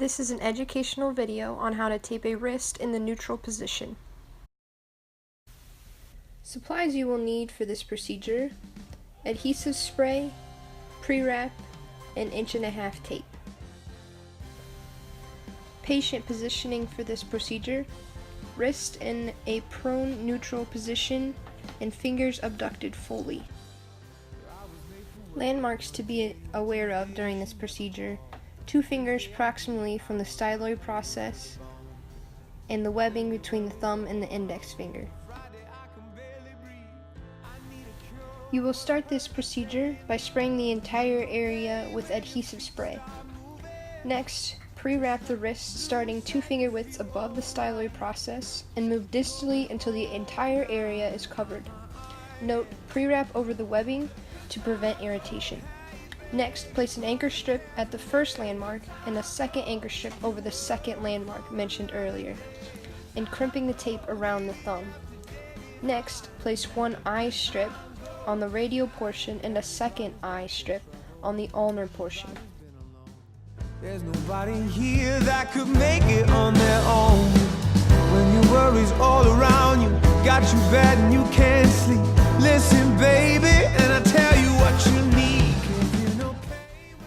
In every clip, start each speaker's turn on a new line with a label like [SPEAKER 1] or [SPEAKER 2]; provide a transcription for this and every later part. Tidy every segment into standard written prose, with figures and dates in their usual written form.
[SPEAKER 1] This is an educational video on how to tape a wrist in the neutral position. Supplies you will need for this procedure: adhesive spray, pre-wrap, and 1.5" tape. Patient positioning for this procedure: wrist in a prone neutral position and fingers abducted fully. Landmarks to be aware of during this procedure: 2 fingers proximally from the styloid process and the webbing between the thumb and the index finger. You will start this procedure by spraying the entire area with adhesive spray. Next, pre-wrap the wrist starting 2 finger widths above the styloid process and move distally until the entire area is covered. Note, pre-wrap over the webbing to prevent irritation. Next, place an anchor strip at the first landmark and a second anchor strip over the second landmark mentioned earlier, and crimping the tape around the thumb. Next, place one eye strip on the radial portion and a second eye strip on the ulnar portion.
[SPEAKER 2] There's nobody here that could make it on their own. When your worries all around you, got you bad and you can't sleep. Listen, baby, and I tell you what you need.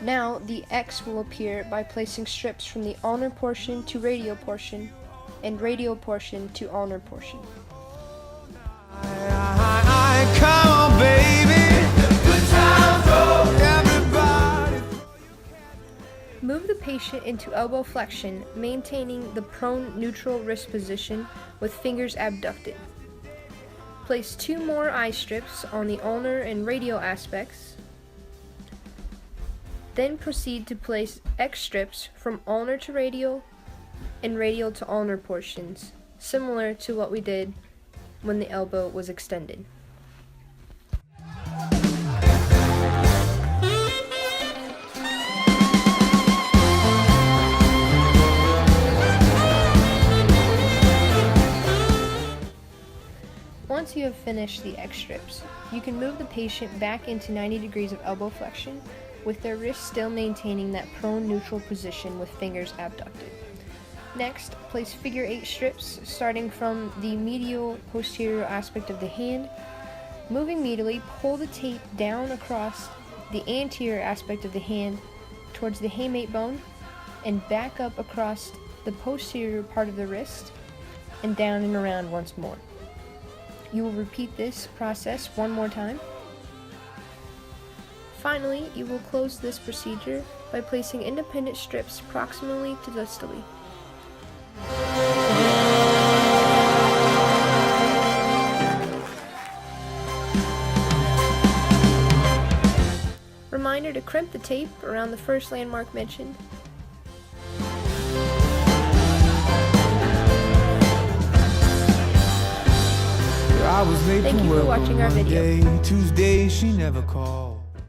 [SPEAKER 1] Now the X will appear by placing strips from the ulnar portion to radial portion and radial portion to ulnar portion.
[SPEAKER 2] Come on, baby. Good times roll, everybody.
[SPEAKER 1] Move the patient into elbow flexion, maintaining the prone neutral wrist position with fingers abducted. Place 2 more eye strips on the ulnar and radial aspects. Then proceed to place X strips from ulnar to radial and radial to ulnar portions, similar to what we did when the elbow was extended. Once you have finished the X strips, you can move the patient back into 90 degrees of elbow flexion with their wrist still maintaining that prone neutral position with fingers abducted. Next, place figure 8 strips starting from the medial posterior aspect of the hand. Moving medially, pull the tape down across the anterior aspect of the hand towards the hamate bone and back up across the posterior part of the wrist and down and around once more. You will repeat this process one more time. Finally, you will close this procedure by placing independent strips proximally to distally. Reminder to crimp the tape around the first landmark mentioned.
[SPEAKER 2] I was late
[SPEAKER 1] Thank you for watching our video.
[SPEAKER 2] Tuesday, she never called.